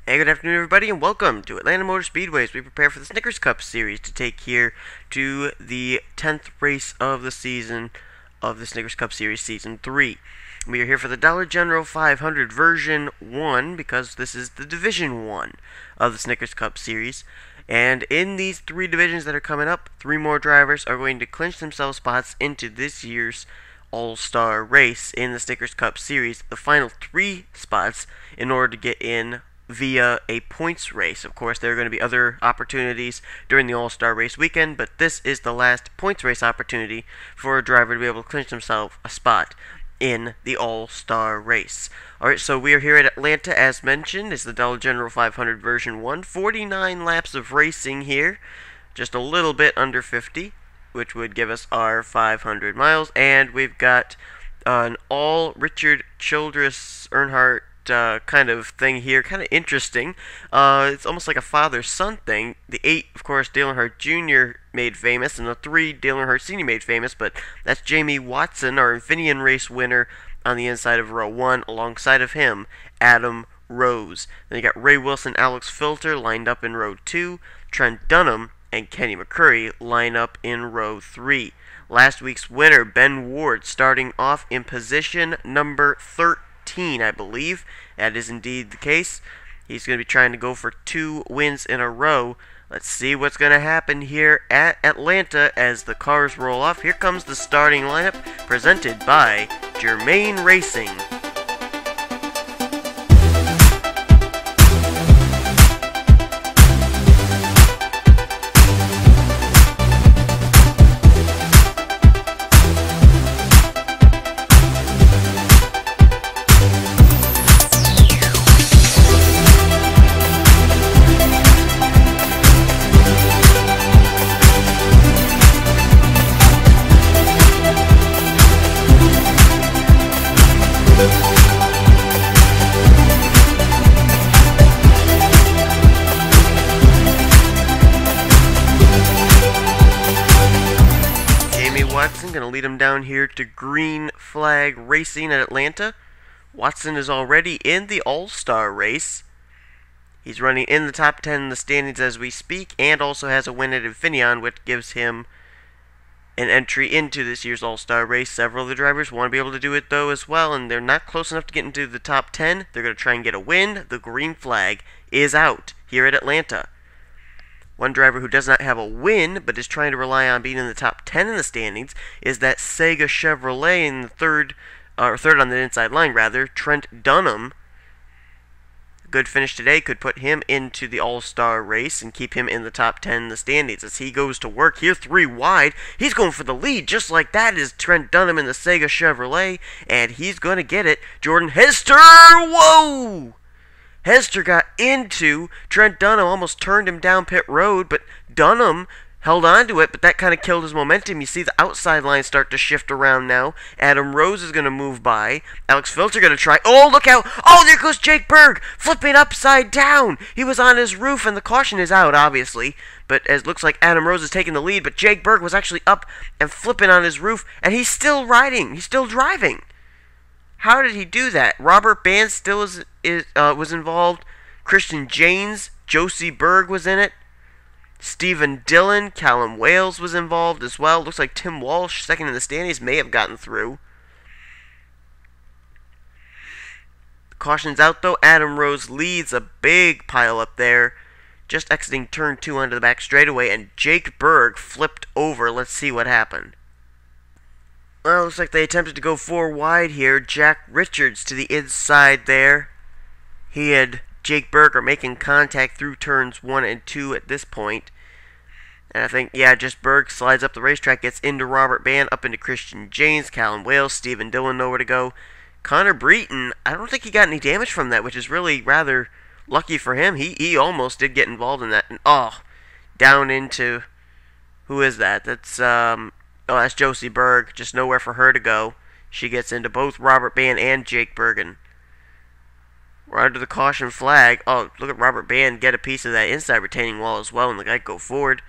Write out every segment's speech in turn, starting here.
Hey, good afternoon, everybody, and welcome to Atlanta Motor Speedway as we prepare for the Snickers Cup Series to take here to the 10th race of the season of the Snickers Cup Series Season 3. We are here for the Dollar General 500 version 1 because this is the Division 1 of the Snickers Cup Series. And in these three divisions that are coming up, 3 more drivers are going to clinch themselves spots into this year's All-Star race in the Snickers Cup Series. The final 3 spots in order to get in via a points race. Of course, there are going to be other opportunities during the All-Star race weekend, but this is the last points race opportunity for a driver to be able to clinch himself a spot in the All-Star race. Alright, so we are here at Atlanta, as mentioned. It's the Dollar General 500 version 1. 49 laps of racing here, just a little bit under 50, which would give us our 500 miles, and we've got an all Richard Childress Earnhardt kind of thing here, kind of interesting. It's almost like a father-son thing. The 8, of course, Dale Earnhardt Jr. made famous, and the 3, Dale Earnhardt Sr. made famous, but that's Jamie Watson, our Infineon race winner, on the inside of row 1, alongside of him, Adam Rose. Then you got Ray Wilson, Alex Filter lined up in row 2, Trent Dunham and Kenny McCurry line up in row 3. Last week's winner, Ben Ward, starting off in position number 13. I believe. That is indeed the case. He's going to be trying to go for 2 wins in a row. Let's see what's going to happen here at Atlanta as the cars roll off. Here comes the starting lineup presented by Germain Racing. Watson going to lead him down here to Green Flag Racing at Atlanta. Watson is already in the All-Star race. He's running in the top 10 in the standings as we speak, and also has a win at Infineon, which gives him an entry into this year's All-Star race. Several of the drivers want to be able to do it, though, as well, and they're not close enough to get into the top 10. They're going to try and get a win. The green flag is out here at Atlanta. One driver who does not have a win, but is trying to rely on being in the top 10 in the standings, is that Sega Chevrolet in the third on the inside line, rather, Trent Dunham. Good finish today could put him into the All-Star race and keep him in the top 10 in the standings as he goes to work here 3 wide. He's going for the lead, just like that is Trent Dunham in the Sega Chevrolet, and he's going to get it. Jordan Hester, whoa! Hester got into Trent Dunham, almost turned him down pit road, but Dunham held on to it, but that kind of killed his momentum. You see the outside line start to shift around now. Adam Rose is going to move by. Alex Filter going to try. Oh, look out. Oh, there goes Jake Berg, flipping upside down. He was on his roof, and the caution is out, obviously. But it looks like Adam Rose is taking the lead, but Jake Berg was actually up and flipping on his roof, and he's still riding. He's still driving. How did he do that? Robert Band still was involved. Christian Janes, Josie Berg was in it. Stephen Dillon, Callum Wales was involved as well. Looks like Tim Walsh, second in the standings, may have gotten through. Caution's out though. Adam Rose leads a big pile up there. Just exiting turn 2 onto the back straightaway, and Jake Berg flipped over. Let's see what happened. Well, looks like they attempted to go 4 wide here. Jack Richards to the inside there. He had Jake Berger making contact through turns 1 and 2 at this point. And I think, yeah, just Berg slides up the racetrack, gets into Robert Band, up into Christian Janes, Callum Wales, Stephen Dillon nowhere to go. Connor Breton, I don't think he got any damage from that, which is really rather lucky for him. He almost did get involved in that. And, down into, who is that? That's Josie Berg. Just nowhere for her to go. She gets into both Robert Band and Jake Bergen. We're under the caution flag. Oh, look at Robert Band get a piece of that inside retaining wall as well and the guy go forward.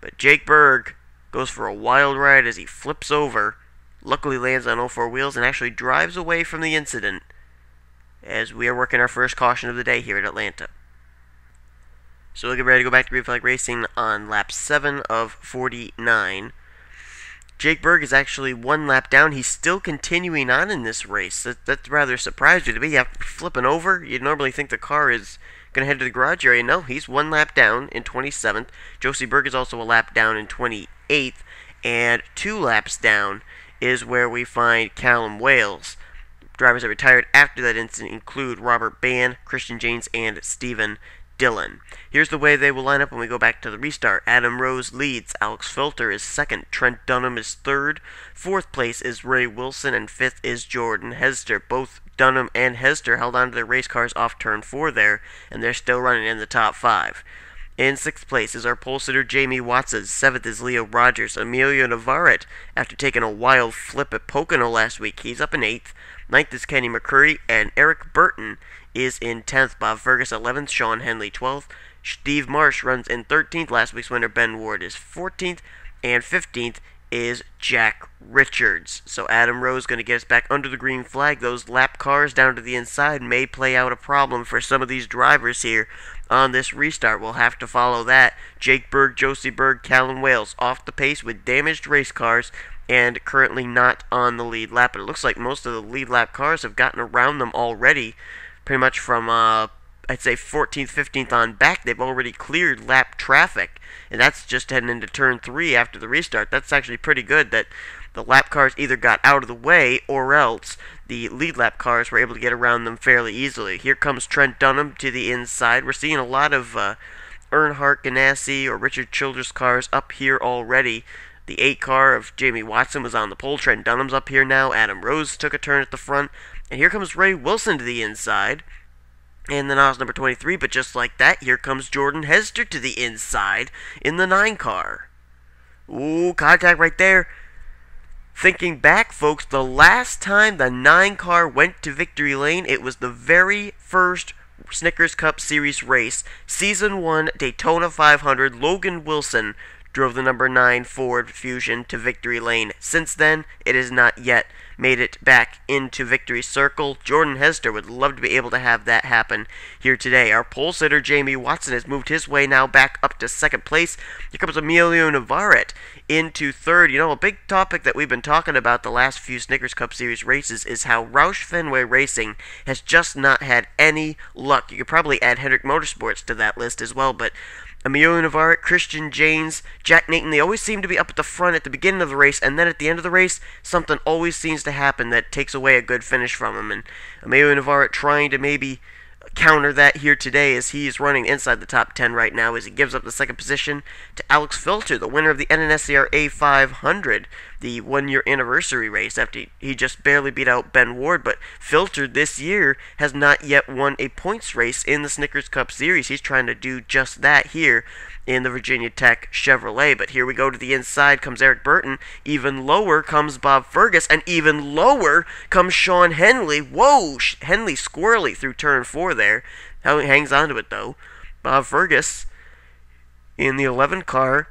But Jake Berg goes for a wild ride as he flips over. Luckily lands on all 4 wheels and actually drives away from the incident as we are working our first caution of the day here at Atlanta. So we'll get ready to go back to green flag racing on lap 7 of 49. Jake Berg is actually one lap down. He's still continuing on in this race. That's rather surprising to me. After flipping over, you'd normally think the car is going to head to the garage area. No, he's one lap down in 27th. Josie Berg is also a lap down in 28th. And 2 laps down is where we find Callum Wales. Drivers that retired after that incident include Robert Bann, Christian James, and Stephen Dillon. Here's the way they will line up when we go back to the restart. Adam Rose leads. Alex Filter is second. Trent Dunham is third. Fourth place is Ray Wilson, and fifth is Jordan Hester. Both Dunham and Hester held on to their race cars off turn 4 there, and they're still running in the top 5. In 6th place is our pole sitter Jamie Watson. 7th is Leo Rogers. Emilio Navarrete, after taking a wild flip at Pocono last week, he's up in 8th. 9th is Kenny McCurry, and Eric Burton is in 10th. Bob Fergus 11th. Sean Henley 12th. Steve Marsh runs in 13th. Last week's winner Ben Ward is 14th. And 15th is Jack Richards. So Adam Rose going to get us back under the green flag. Those lap cars down to the inside may play out a problem for some of these drivers here on this restart. We'll have to follow that. Jake Berg, Josie Berg, Callum Wales off the pace with damaged race cars and currently not on the lead lap. But it looks like most of the lead lap cars have gotten around them already. Pretty much from, I'd say 14th, 15th on back, they've already cleared lap traffic. And that's just heading into turn 3 after the restart. That's actually pretty good that the lap cars either got out of the way or else the lead lap cars were able to get around them fairly easily. Here comes Trent Dunham to the inside. We're seeing a lot of Earnhardt Ganassi or Richard Childress cars up here already. The 8 car of Jamie Watson was on the pole. Trent Dunham's up here now. Adam Rose took a turn at the front. And here comes Ray Wilson to the inside. And then I was number 23, but just like that, here comes Jordan Hester to the inside in the 9 car. Ooh, contact right there. Thinking back, folks, the last time the 9 car went to victory lane, it was the very first Snickers Cup Series race. Season 1 Daytona 500, Logan Wilson drove the number 9 Ford Fusion to victory lane. Since then, it has not yet made it back into victory circle. Jordan Hester would love to be able to have that happen here today. Our pole sitter Jamie Watson has moved his way now back up to 2nd place. Here comes Emilio Navarrete into 3rd. You know, a big topic that we've been talking about the last few Snickers Cup Series races is how Roush Fenway Racing has just not had any luck. You could probably add Hendrick Motorsports to that list as well, but Emilio Navarrete, Christian James, Jack Nathan, they always seem to be up at the front at the beginning of the race, and then at the end of the race, something always seems to happen that takes away a good finish from him. And Emilio Navarrete trying to maybe counter that here today as he is running inside the top 10 right now as he gives up the 2nd position to Alex Filter, the winner of the NNSCRA 500, the 1-year anniversary race after he just barely beat out Ben Ward. But Filter this year has not yet won a points race in the Snickers Cup Series. He's trying to do just that here in the Virginia Tech Chevrolet. But here we go to the inside comes Eric Burton. Even lower comes Bob Fergus. And even lower comes Sean Henley. Whoa! Henley squirrely through turn 4 there. How he hangs on to it, though. Bob Fergus in the 11 car.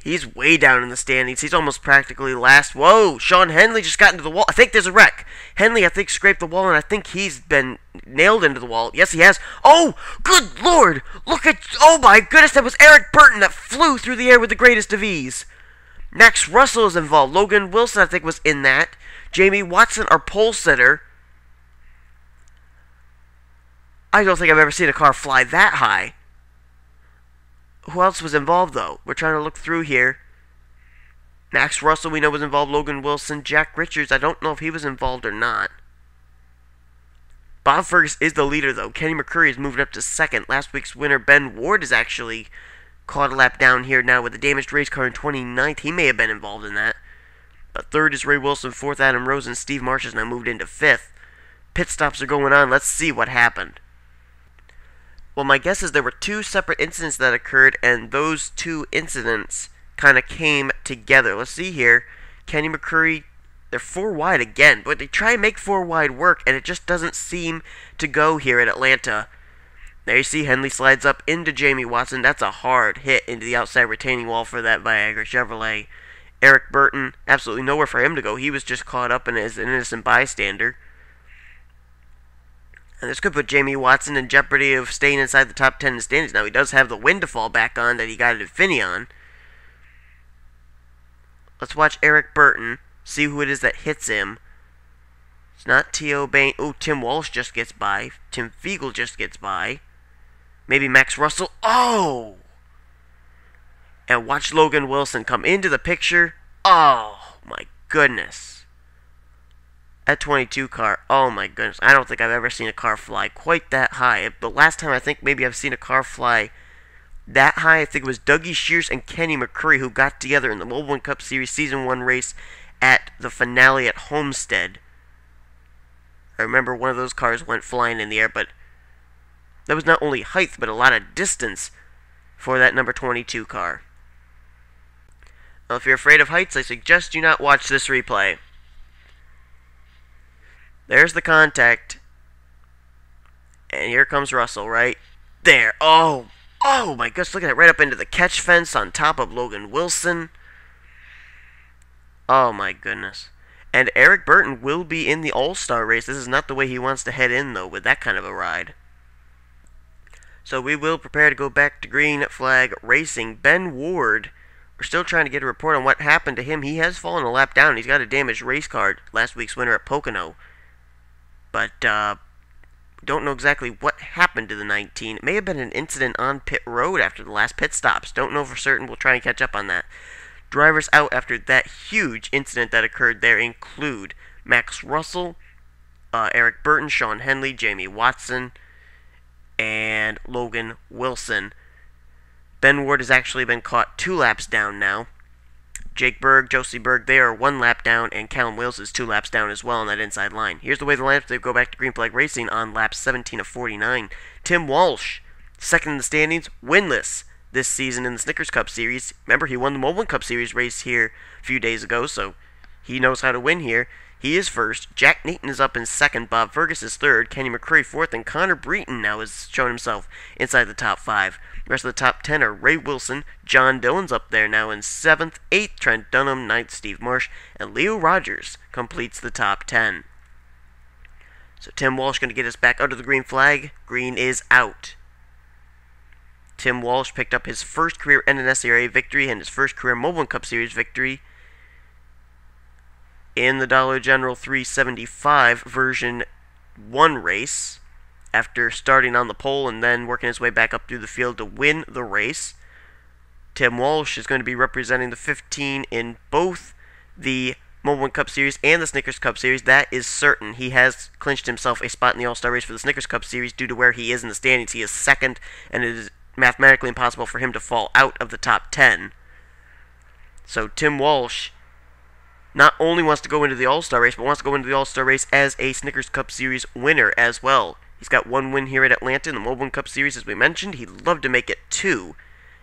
He's way down in the standings. He's almost practically last. Whoa! Sean Henley just got into the wall. I think there's a wreck. Henley, I think, scraped the wall, and I think he's been nailed into the wall. Yes, he has. Oh! Good Lord! Look at... Oh, my goodness! That was Eric Burton that flew through the air with the greatest of ease. Max Russell is involved. Logan Wilson, I think, was in that. Jamie Watson, our pole sitter. I don't think I've ever seen a car fly that high. Who else was involved, though? We're trying to look through here. Max Russell, we know, was involved. Logan Wilson. Jack Richards, I don't know if he was involved or not. Bob Fergus is the leader, though. Kenny McCurry is moving up to 2nd. Last week's winner, Ben Ward, is actually caught a lap down here now with a damaged race car in 29th. He may have been involved in that. But 3rd is Ray Wilson. 4th, Adam Rose. And Steve Marsh has now moved into 5th. Pit stops are going on. Let's see what happened. Well, my guess is there were 2 separate incidents that occurred, and those 2 incidents kind of came together. Let's see here. Kenny McCurry, they're 4 wide again, but they try and make 4 wide work, and it just doesn't seem to go here at Atlanta. There you see Henley slides up into Jamie Watson. That's a hard hit into the outside retaining wall for that Viagra Chevrolet. Eric Burton, absolutely nowhere for him to go. He was just caught up and is an innocent bystander. And this could put Jamie Watson in jeopardy of staying inside the top 10 in the standings. Now, he does have the win to fall back on that he got at Infineon. Let's watch Eric Burton, see who it is that hits him. It's not T.O. Bain. Oh, Tim Walsh just gets by. Tim Fiegel just gets by. Maybe Max Russell. Oh! And watch Logan Wilson come into the picture. Oh, my goodness. At 22 car. Oh, my goodness. I don't think I've ever seen a car fly quite that high. The last time I think maybe I've seen a car fly that high, I think it was Dougie Shears and Kenny McCurry who got together in the Mobile One Cup Series Season 1 race at the finale at Homestead. I remember one of those cars went flying in the air, but that was not only height, but a lot of distance for that number 22 car. Now, if you're afraid of heights, I suggest you not watch this replay. There's the contact. And here comes Russell, right there. Oh my goodness, look at that, right up into the catch fence on top of Logan Wilson. Oh my goodness. And Eric Burton will be in the All-Star race. This is not the way he wants to head in, though, with that kind of a ride. So we will prepare to go back to green flag racing. Ben Ward, we're still trying to get a report on what happened to him. He has fallen a lap down. He's got a damaged race car, last week's winner at Pocono. But, don't know exactly what happened to the 19. It may have been an incident on pit road after the last pit stops. Don't know for certain. We'll try and catch up on that. Drivers out after that huge incident that occurred there include Max Russell, Eric Burton, Sean Henley, Jamie Watson, and Logan Wilson. Ben Ward has actually been caught 2 laps down now. Jake Berg, Josie Berg, they are 1 lap down, and Callum Wills is 2 laps down as well on that inside line. Here's the way the lineups, they go back to green flag racing on lap 17 of 49. Tim Walsh, second in the standings, winless this season in the Snickers Cup Series. Remember, he won the Mobile One Cup Series race here a few days ago, so he knows how to win here. He is first. Jack Nathan is up in second. Bob Fergus is third. Kenny McCurry fourth. And Connor Breton now has shown himself inside the top 5. The rest of the top 10 are Ray Wilson. John Dillon's up there now in 7th. 8th, Trent Dunham. 9th, Steve Marsh. And Leo Rogers completes the top 10. So Tim Walsh going to get us back under the green flag. Green is out. Tim Walsh picked up his first career NNSCRA victory and his first career Mobile One Cup Series victory in the Dollar General 375 version 1 race after starting on the pole and then working his way back up through the field to win the race. Tim Walsh is going to be representing the 15 in both the Mobile One Cup Series and the Snickers Cup Series. That is certain. He has clinched himself a spot in the All-Star race for the Snickers Cup Series due to where he is in the standings. He is second, and it is mathematically impossible for him to fall out of the top 10. So Tim Walsh not only wants to go into the All-Star race, but wants to go into the All-Star race as a Snickers Cup Series winner as well. He's got 1 win here at Atlanta in the Mobile One Cup Series, as we mentioned. He'd love to make it 2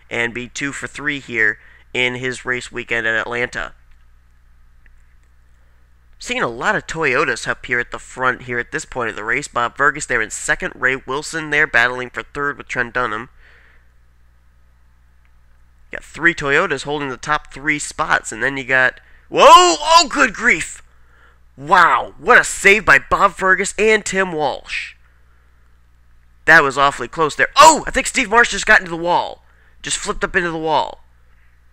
and be 2 for 3 here in his race weekend at Atlanta. Seeing a lot of Toyotas up here at the front here at this point of the race. Bob Fergus there in second. Ray Wilson there battling for third with Trent Dunham. Got 3 Toyotas holding the top 3 spots, and then you got... Whoa! Oh, good grief! Wow, what a save by Bob Fergus and Tim Walsh. That was awfully close there. Oh, I think Steve Marsh just got into the wall. Just flipped up into the wall.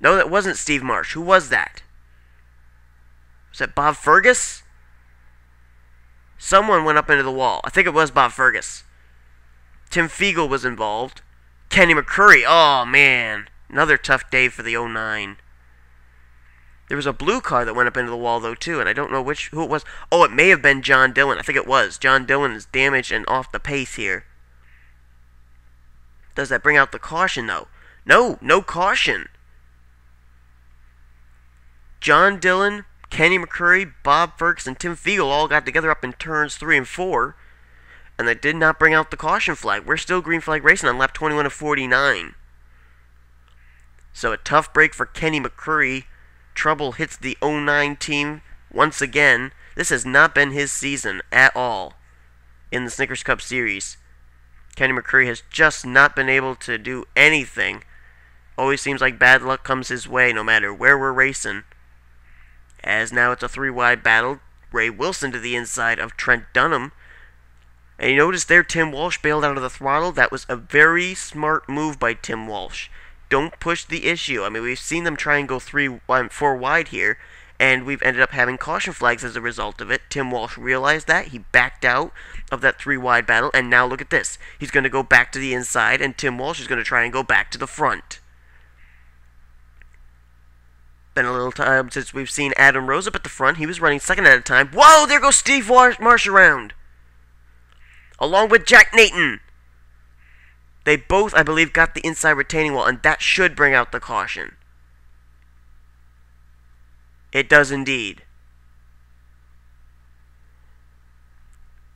No, that wasn't Steve Marsh. Who was that? Was that Bob Fergus? Someone went up into the wall. I think it was Bob Fergus. Tim Fiegel was involved. Kenny McCurry. Oh, man. Another tough day for the 09. There was a blue car that went up into the wall, though, too, and I don't know who it was. Oh, it may have been John Dillon. I think it was. John Dillon is damaged and off the pace here. Does that bring out the caution, though? No, no caution. John Dillon, Kenny McCurry, Bob Fergus, and Tim Fiegel all got together up in turns 3 and 4, and they did not bring out the caution flag. We're still green flag racing on lap 21 of 49. So a tough break for Kenny McCurry. Trouble hits the 09 team once again. This has not been his season at all in the Snickers Cup Series. Kenny McCurry has just not been able to do anything. Always seems like bad luck comes his way no matter where we're racing. As now it's a 3-wide battle. Ray Wilson to the inside of Trent Dunham. And you notice there Tim Walsh bailed out of the throttle. That was a very smart move by Tim Walsh. Don't push the issue. I mean, we've seen them try and go 4 wide here, and we've ended up having caution flags as a result of it. Tim Walsh realized that. He backed out of that 3 wide battle, and now look at this. He's going to go back to the inside, and Tim Walsh is going to try and go back to the front. Been a little time since we've seen Adam Rose up at the front. He was running second at a time. Whoa, there goes Steve Marsh around, along with Jack Nathan. They both, I believe, got the inside retaining wall, and that should bring out the caution. It does indeed.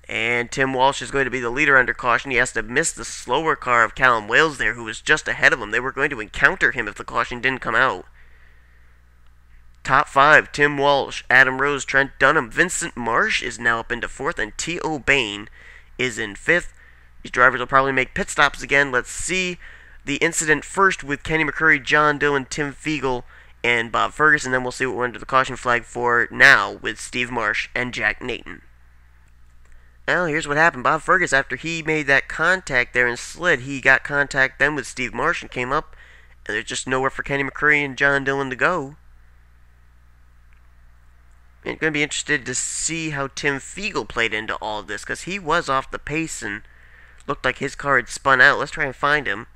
And Tim Walsh is going to be the leader under caution. He has to miss the slower car of Callum Wales there, who was just ahead of him. They were going to encounter him if the caution didn't come out. Top 5, Tim Walsh, Adam Rose, Trent Dunham. Vincent Marsh is now up into 4th, and T.O. Bain is in 5th. These drivers will probably make pit stops again. Let's see the incident first with Kenny McCurry, John Dillon, Tim Fiegel, and Bob Ferguson. Then we'll see what we're under the caution flag for now with Steve Marsh and Jack Nathan. Well, here's what happened. Bob Ferguson, after he made that contact there and slid, he got contact then with Steve Marsh and came up, and there's just nowhere for Kenny McCurry and John Dillon to go. I'm going to be interested to see how Tim Fiegel played into all of this, because he was off the pace and looked like his car had spun out. Let's try and find him.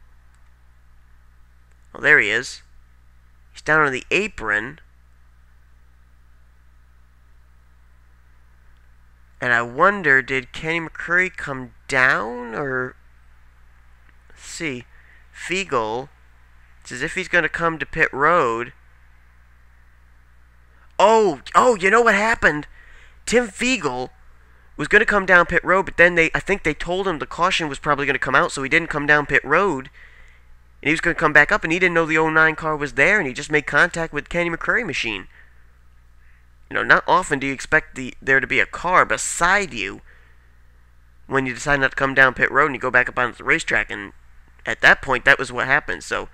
Oh, there he is. He's down on the apron. And I wonder, did Kenny McCurry come down, or... Let's see. Fiegel, it's as if he's going to come to pit road. Oh, you know what happened? Tim Fiegel was going to come down pit road, but then I think they told him the caution was probably going to come out, so he didn't come down pit road. And he was going to come back up, and he didn't know the 09 car was there, and he just made contact with Kenny McCurry machine. You know, not often do you expect there to be a car beside you when you decide not to come down pit road and you go back up onto the racetrack, and at that point, that was what happened. So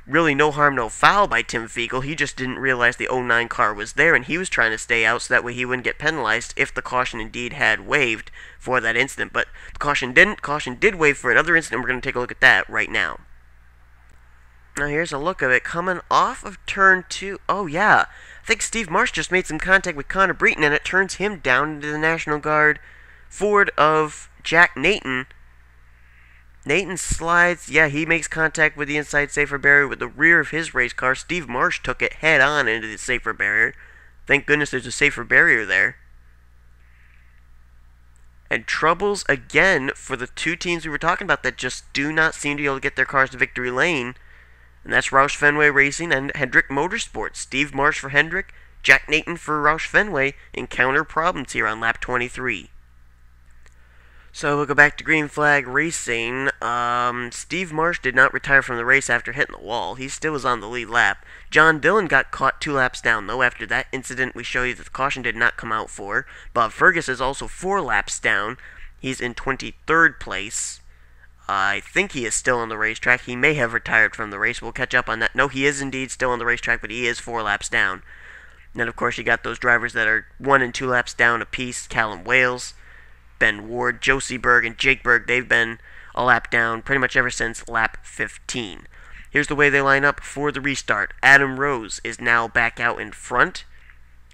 really no harm, no foul by Tim Fiegel. He just didn't realize the 09 car was there, and he was trying to stay out so that way he wouldn't get penalized if the caution indeed had waived for that incident. But the caution didn't. Caution did waive for another incident. We're going to take a look at that right now. Now here's a look of it coming off of turn 2. Oh yeah, I think Steve Marsh just made some contact with Connor Breton, and it turns him down into the National Guard forward of Jack Nathan. Nathan slides, yeah, he makes contact with the inside safer barrier with the rear of his race car. Steve Marsh took it head on into the safer barrier. Thank goodness there's a safer barrier there. And troubles again for the two teams we were talking about that just do not seem to be able to get their cars to victory lane. And that's Roush Fenway Racing and Hendrick Motorsports. Steve Marsh for Hendrick, Jack Nathan for Roush Fenway encounter problems here on lap 23. So we'll go back to green flag racing. Steve Marsh did not retire from the race after hitting the wall. He still was on the lead lap. John Dillon got caught 2 laps down, though, after that incident we showed you that the caution did not come out for. Bob Fergus is also 4 laps down. He's in 23rd place. I think he is still on the racetrack. He may have retired from the race. We'll catch up on that. No, he is indeed still on the racetrack, but he is 4 laps down. And then, of course, you got those drivers that are 1 and 2 laps down apiece. Callum Wales, Ben Ward, Josie Berg, and Jake Berg. They've been a lap down pretty much ever since lap 15. Here's the way they line up for the restart. Adam Rose is now back out in front.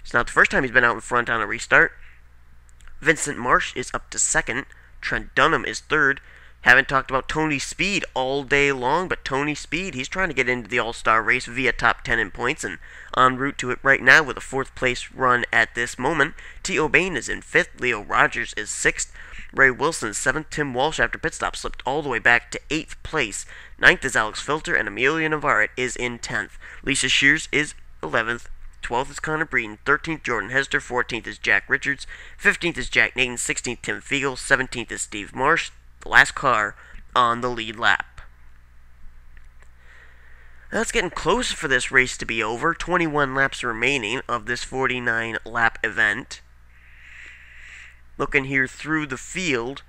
It's not the first time he's been out in front on a restart. Vincent Marsh is up to 2nd. Trent Dunham is 3rd. Haven't talked about Tony Speed all day long, but Tony Speed, he's trying to get into the All-Star race via top 10 in points, and en route to it right now with a 4th place run at this moment. T.O. Bain is in 5th, Leo Rogers is 6th, Ray Wilson 7th, Tim Walsh after pit stop slipped all the way back to 8th place. 9th is Alex Filter, and Amelia Navarrete is in 10th. Lisa Shears is 11th. 12th is Connor Breeden, 13th Jordan Hester, 14th is Jack Richards, 15th is Jack Nathan, 16th Tim Fiegel, 17th is Steve Marsh, the last car on the lead lap. Now it's getting close for this race to be over. 21 laps remaining of this 49 lap event. Looking here through the field,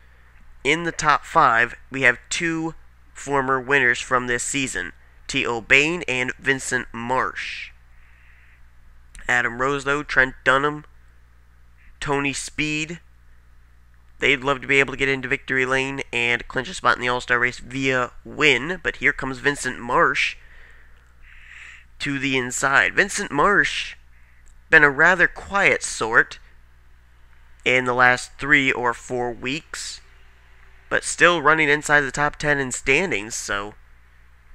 in the top 5, we have 2 former winners from this season, T.O. Bain and Vincent Marsh. Adam Rose, though, Trent Dunham, Tony Speed, They'd love to be able to get into victory lane and clinch a spot in the All-Star race via win, but here comes Vincent Marsh to the inside. Vincent Marsh, been a rather quiet sort in the last 3 or 4 weeks, but still running inside the top 10 in standings, so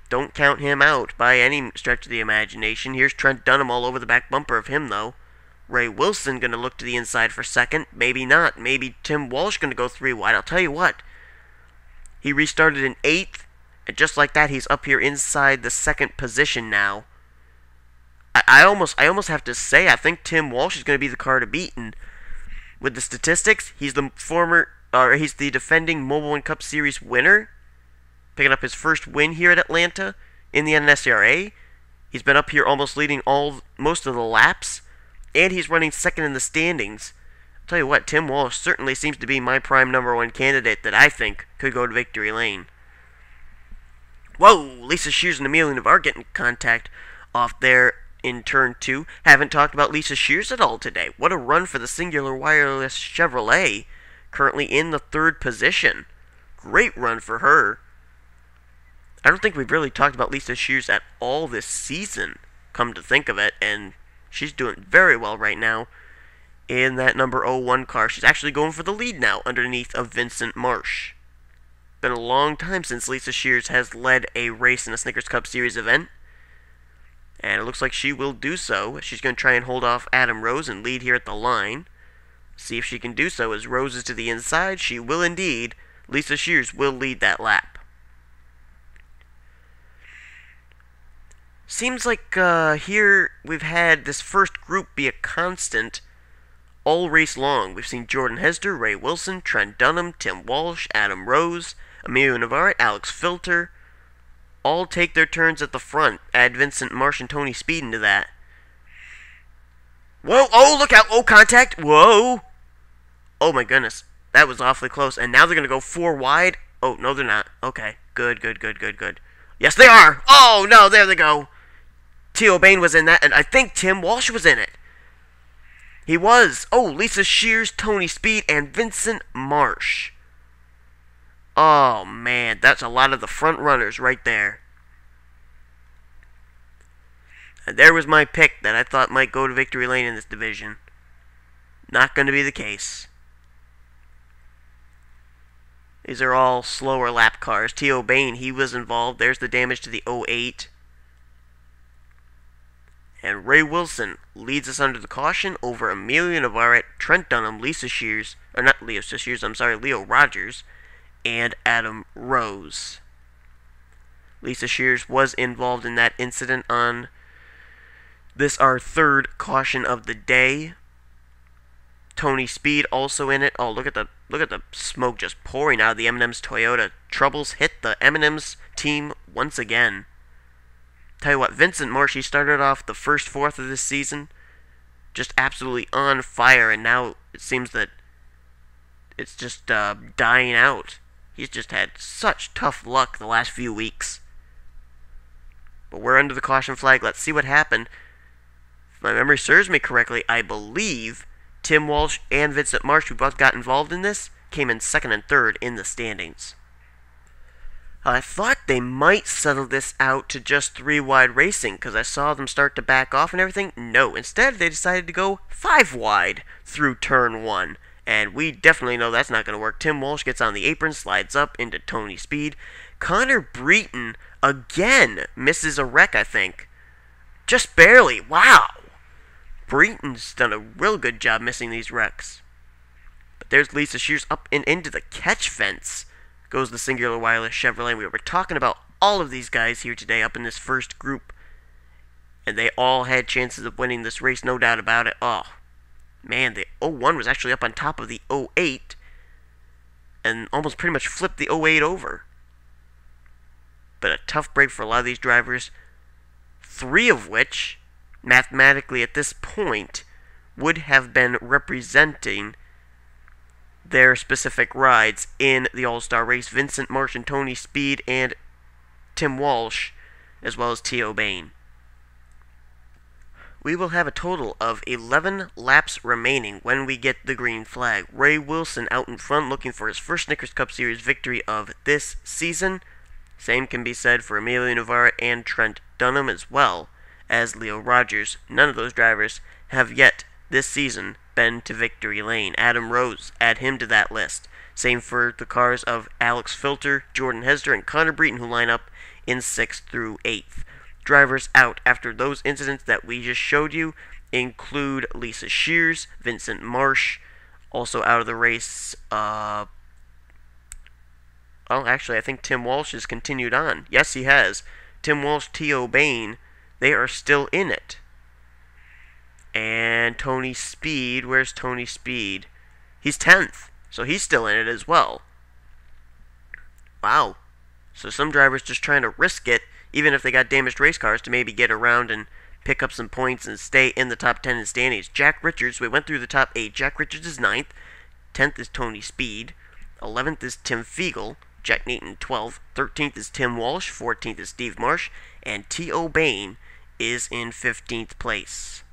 don't count him out by any stretch of the imagination. Here's Trent Dunham all over the back bumper of him, though. Ray Wilson going to look to the inside for second. Maybe not. Maybe Tim Walsh going to go 3 wide. I'll tell you what. He restarted in 8th, and just like that, he's up here inside the second position now. I almost have to say, I think Tim Walsh is going to be the car to beat. And with the statistics, he's the defending Mobile One Cup Series winner, picking up his first win here at Atlanta in the NNSCRA. He's been up here almost leading most of the laps, and he's running second in the standings. I'll tell you what, Tim Walsh certainly seems to be my prime #1 candidate that I think could go to victory lane. Whoa, Lisa Shears and Amelia Navarre getting contact off there in turn 2. Haven't talked about Lisa Shears at all today. What a run for the Singular Wireless Chevrolet, currently in the 3rd position. Great run for her. I don't think we've really talked about Lisa Shears at all this season, come to think of it, and she's doing very well right now in that number 01 car. She's actually going for the lead now underneath of Vincent Marsh. Been a long time since Lisa Shears has led a race in a Snickers Cup Series event, and it looks like she will do so. She's going to try and hold off Adam Rose and lead here at the line. See if she can do so as Rose is to the inside. She will indeed. Lisa Shears will lead that lap. Seems like here we've had this first group be a constant all race long. We've seen Jordan Hester, Ray Wilson, Trent Dunham, Tim Walsh, Adam Rose, Amelia Navarre, Alex Filter, all take their turns at the front. Add Vincent Marsh and Tony Speed into that. Whoa, oh, look out, oh, contact, whoa. Oh my goodness, that was awfully close. And now they're going to go 4 wide. Oh, no, they're not. Okay, good. Yes, they are. Oh, no, there they go. T.O. Bain was in that, and I think Tim Walsh was in it. He was. Oh, Lisa Shears, Tony Speed, and Vincent Marsh. Oh, man, that's a lot of the front runners right there. And there was my pick that I thought might go to victory lane in this division. Not going to be the case. These are all slower lap cars. T.O. Bain, he was involved. There's the damage to the 08. And Ray Wilson leads us under the caution over Amelia Navarre, Trent Dunham, Lisa Shears, or not Lisa Shears, I'm sorry, Leo Rogers, and Adam Rose. Lisa Shears was involved in that incident on this, our 3rd caution of the day. Tony Speed also in it. Oh, look at the smoke just pouring out of the M&M's Toyota. Troubles hit the M&M's team once again. Tell you what, Vincent Marsh, he started off the first 4th of this season just absolutely on fire, and now it seems that it's just dying out. He's just had such tough luck the last few weeks. But we're under the caution flag. Let's see what happened. If my memory serves me correctly, I believe Tim Walsh and Vincent Marsh, who both got involved in this, came in 2nd and 3rd in the standings. I thought they might settle this out to just 3 wide racing, because I saw them start to back off and everything. No, instead they decided to go 5 wide through turn 1. And we definitely know that's not going to work. Tim Walsh gets on the apron, slides up into Tony Speed. Connor Breton, again, misses a wreck, I think. Just barely. Wow. Breton's done a real good job missing these wrecks. But there's Lisa Shears up and into the catch fence. Goes the Singular Wireless Chevrolet. We were talking about all of these guys here today up in this first group. And they all had chances of winning this race, no doubt about it. Oh, man, the 01 was actually up on top of the 08. And almost pretty much flipped the 08 over. But a tough break for a lot of these drivers. 3 of which, mathematically at this point, would have been representing their specific rides in the All-Star race. Vincent Marsh and Tony Speed and Tim Walsh, as well as T.O. Bain. we will have a total of 11 laps remaining when we get the green flag. Ray Wilson out in front looking for his first Snickers Cup Series victory of this season. Same can be said for Emilio Navarrete and Trent Dunham as well as Leo Rogers. None of those drivers have yet this season been to victory lane. Adam Rose, add him to that list. Same for the cars of Alex Filter, Jordan Hester, and Connor Breton, who line up in 6th through 8th. Drivers out after those incidents that we just showed you include Lisa Shears, Vincent Marsh, also out of the race. Well, actually, I think Tim Walsh has continued on. Yes, he has. Tim Walsh, T.O. Bain, they are still in it. And Tony Speed, where's Tony Speed? He's 10th. So he's still in it as well. Wow. So some drivers just trying to risk it, even if they got damaged race cars, to maybe get around and pick up some points and stay in the top 10 in standings. Jack Richards, we went through the top 8. Jack Richards is 9th. 10th is Tony Speed. 11th is Tim Fiegel. Jack Neaton, 12th. 13th is Tim Walsh. 14th is Steve Marsh. And T.O. Bain is in 15th place.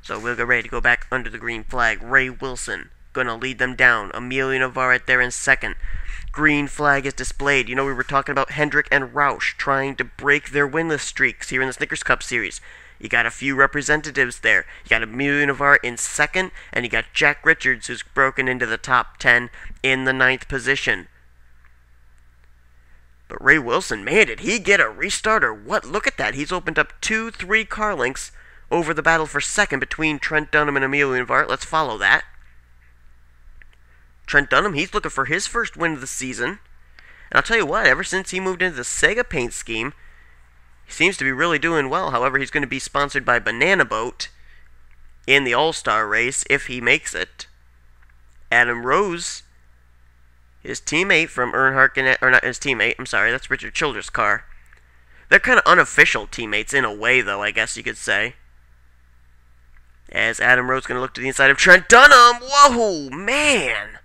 So we'll get ready to go back under the green flag. Ray Wilson gonna lead them down. Emilio Navarrete there in 2nd. Green flag is displayed. You know, we were talking about Hendrick and Roush trying to break their winless streaks here in the Snickers Cup Series. You got a few representatives there. You got Emilio Navarrete in 2nd, and you got Jack Richards, who's broken into the top 10 in the 9th position. But Ray Wilson, man, did he get a restart or what? Look at that. He's opened up 2-3 car lengths over the battle for 2nd between Trent Dunham and Emilio Navarrete. Let's follow that. Trent Dunham, he's looking for his first win of the season. And I'll tell you what, ever since he moved into the Sega paint scheme, he seems to be really doing well. However, he's going to be sponsored by Banana Boat in the All-Star race if he makes it. Adam Rose, his teammate from Earnhardt, or not his teammate, I'm sorry, that's Richard Childress' car. They're kind of unofficial teammates in a way, though, I guess you could say. As Adam Rose is going to look to the inside of Trent Dunham. Whoa, man!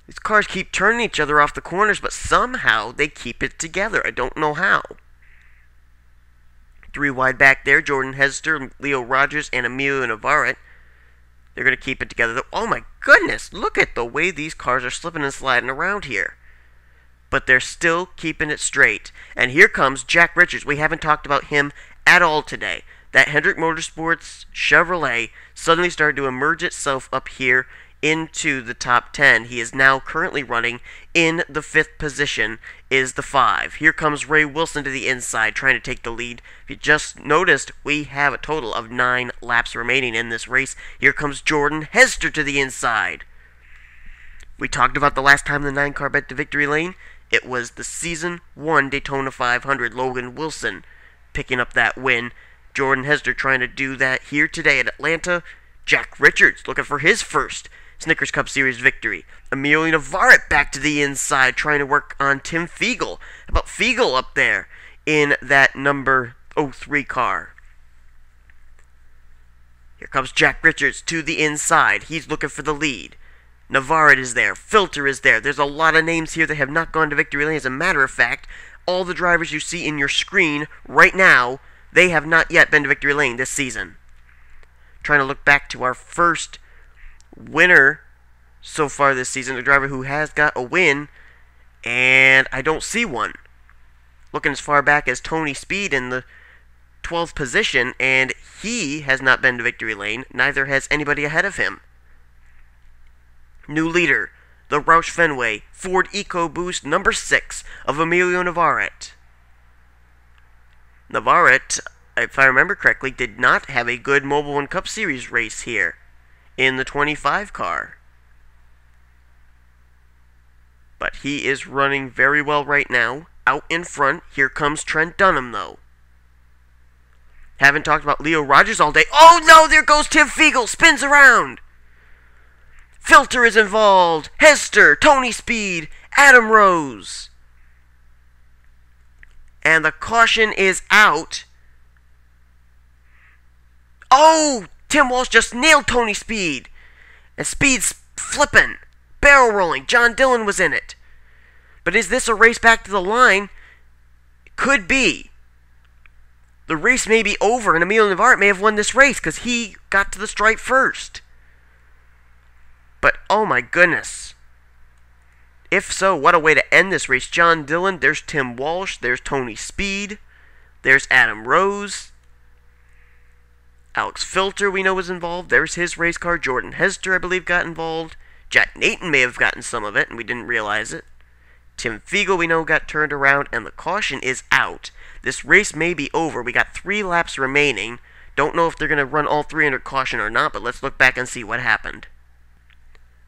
These cars keep turning each other off the corners, but somehow they keep it together. I don't know how. 3 wide back there, Jordan Hester, Leo Rogers, and Emilio Navarrete. They're going to keep it together. Oh my goodness, look at the way these cars are slipping and sliding around here. But they're still keeping it straight. And here comes Jack Richards. We haven't talked about him at all today. That Hendrick Motorsports Chevrolet suddenly started to emerge itself up here into the top 10. He is now currently running in the 5th position, is the 5. Here comes Ray Wilson to the inside, trying to take the lead. If you just noticed, we have a total of 9 laps remaining in this race. Here comes Jordan Hester to the inside. We talked about the last time the 9-car bet to victory lane. It was the Season 1 Daytona 500. Logan Wilson picking up that win. Jordan Hester trying to do that here today at Atlanta. Jack Richards looking for his first Snickers Cup Series victory. Emilio Navarrete back to the inside, trying to work on Tim Fiegel. How about Fiegel up there in that number 03 car? Here comes Jack Richards to the inside. He's looking for the lead. Navarrete is there. Filter is there. There's a lot of names here that have not gone to victory lane. As a matter of fact, all the drivers you see in your screen right now, they have not yet been to victory lane this season. Trying to look back to our first winner so far this season, a driver who has got a win, and I don't see one. Looking as far back as Tony Speed in the 12th position, and he has not been to victory lane. Neither has anybody ahead of him. New leader, the Roush Fenway Ford EcoBoost number 6 of Emilio Navarrete. Navarrete, if I remember correctly, did not have a good Mobile One Cup Series race here in the 25 car. But he is running very well right now. Out in front, here comes Trent Dunham, though. Haven't talked about Leo Rogers all day. Oh no, there goes Tim Fiegel, spins around. Filter is involved. Hester, Tony Speed, Adam Rose. And the caution is out. Oh, Tim Walsh just nailed Tony Speed. And Speed's flipping, barrel rolling. John Dillon was in it. But is this a race back to the line? It could be. The the race may be over and Emilio Navarrete may have won this race because he got to the stripe first. But, oh my goodness. If so, what a way to end this race. John Dillon, there's Tim Walsh, there's Tony Speed, there's Adam Rose. Alex Filter, we know, was involved. There's his race car. Jordan Hester, I believe, got involved. Jack Nathan may have gotten some of it, and we didn't realize it. Tim Fiegel, we know, got turned around, and the caution is out. This race may be over. We got 3 laps remaining. Don't know if they're going to run all 3 under caution or not, but let's look back and see what happened.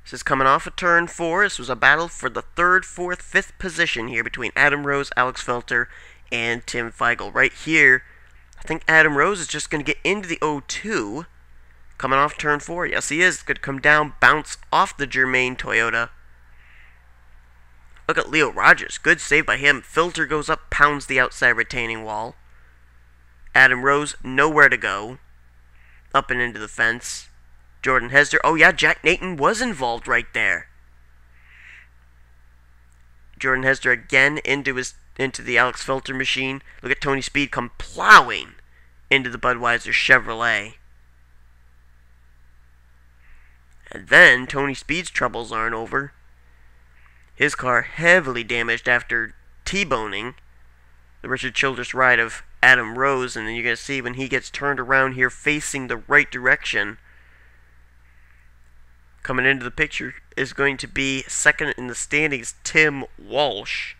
This is coming off of turn 4. This was a battle for the 3rd, 4th, 5th position here between Adam Rose, Alex Filter, and Tim Fiegel. Right here, I think Adam Rose is just going to get into the 0-2. Coming off turn 4. Yes, he is. Going to come down, bounce off the Germain Toyota. Look at Leo Rogers. Good save by him. Filter goes up, pounds the outside retaining wall. Adam Rose, nowhere to go. Up and into the fence. Jordan Hester. Oh yeah, Jack Nathan was involved right there. Jordan Hester again into the Alex Filter machine. Look at Tony Speed come plowing into the Budweiser Chevrolet. And then Tony Speed's troubles aren't over. His car heavily damaged after T-boning the Richard Childress ride of Adam Rose, and then you're going to see when he gets turned around here facing the right direction, coming into the picture is going to be second in the standings Tim Walsh,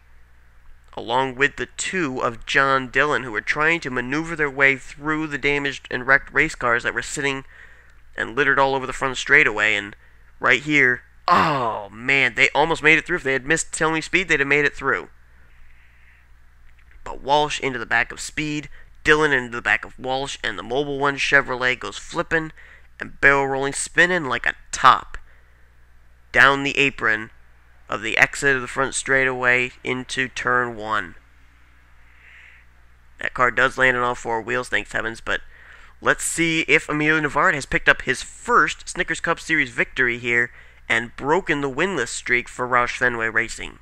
along with the 2 of John Dillon, who were trying to maneuver their way through the damaged and wrecked race cars that were sitting and littered all over the front straightaway. And right here, oh man, they almost made it through. If they had missed Tony Speed, they'd have made it through. But Walsh into the back of Speed, Dillon into the back of Walsh, and the Mobile One Chevrolet goes flipping and barrel rolling, spinning like a top down the apron of the exit of the front straightaway into turn 1. That car does land on all 4 wheels, thanks heavens, but let's see if Emilio Navarrete has picked up his first Snickers Cup Series victory here and broken the winless streak for Roush Fenway Racing.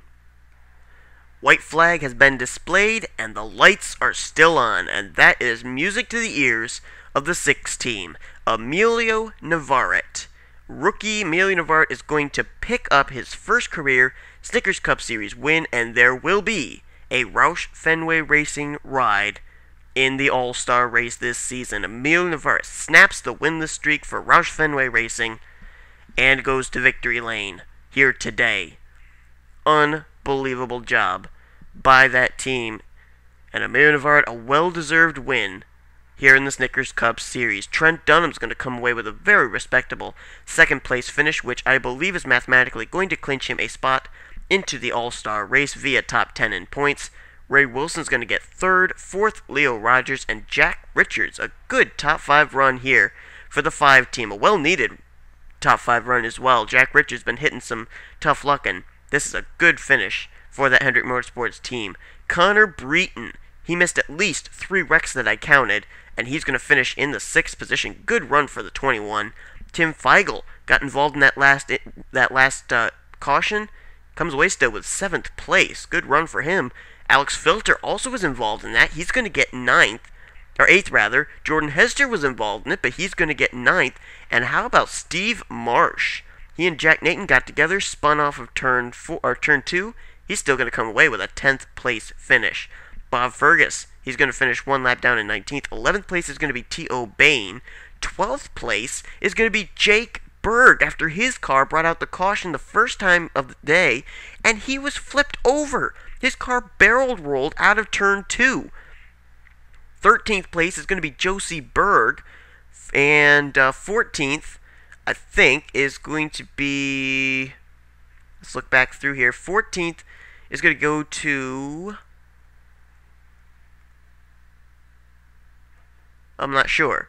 White flag has been displayed and the lights are still on, and that is music to the ears of the 6th team. Emilio Navarrete. Rookie Emilio Navarrete is going to pick up his first career Snickers Cup Series win, and there will be a Roush Fenway Racing ride in the All-Star race this season. Emilio Navarrete snaps the winless streak for Roush Fenway Racing and goes to victory lane here today. Unbelievable job by that team. And Emilio Navarrete, a well-deserved win here in the Snickers Cup Series. Trent Dunham's going to come away with a very respectable second-place finish, which I believe is mathematically going to clinch him a spot into the All-Star race via top 10 in points. Ray Wilson's going to get 3rd, 4th, Leo Rogers, and Jack Richards. A good top 5 run here for the 5 team. A well-needed top 5 run as well. Jack Richards been hitting some tough luck, and this is a good finish for that Hendrick Motorsports team. Connor Breton, he missed at least 3 wrecks that I counted, and he's going to finish in the 6th position. Good run for the 21. Tim Fiegel got involved in that last caution. Comes away still with 7th place. Good run for him. Alex Filter also was involved in that. He's going to get 9th. Or 8th, rather. Jordan Hester was involved in it, but he's going to get 9th. And how about Steve Marsh? He and Jack Nathan got together, spun off of turn 2. He's still going to come away with a 10th place finish. Bob Fergus, he's going to finish 1 lap down in 19th. 11th place is going to be T.O. Bain. 12th place is going to be Jake Berg after his car brought out the caution the first time of the day, and he was flipped over. His car barrel rolled out of turn 2. 13th place is going to be Josie Berg, and 14th, I think, is going to be... Let's look back through here. 14th is going to go to... I'm not sure.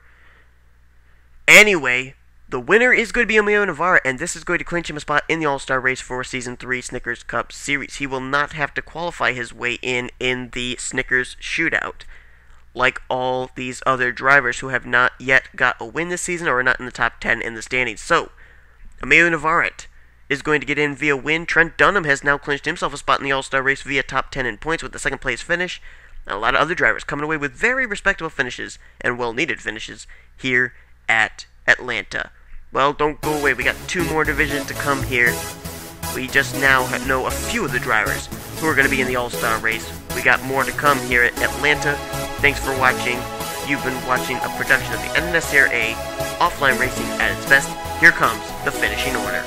Anyway, the winner is going to be Emilio Navarrete, and this is going to clinch him a spot in the All-Star race for Season 3 Snickers Cup Series. He will not have to qualify his way in the Snickers Shootout, like all these other drivers who have not yet got a win this season or are not in the top 10 in the standings. So, Emilio Navarrete is going to get in via win. Trent Dunham has now clinched himself a spot in the All-Star race via top 10 in points with the 2nd place finish. and a lot of other drivers coming away with very respectable finishes and well-needed finishes here at Atlanta. Well, don't go away. We got 2 more divisions to come here. We just now know a few of the drivers who are going to be in the All-Star race. We got more to come here at Atlanta. Thanks for watching. You've been watching a production of the NNSCRA Offline Racing at its best. Here comes the finishing order.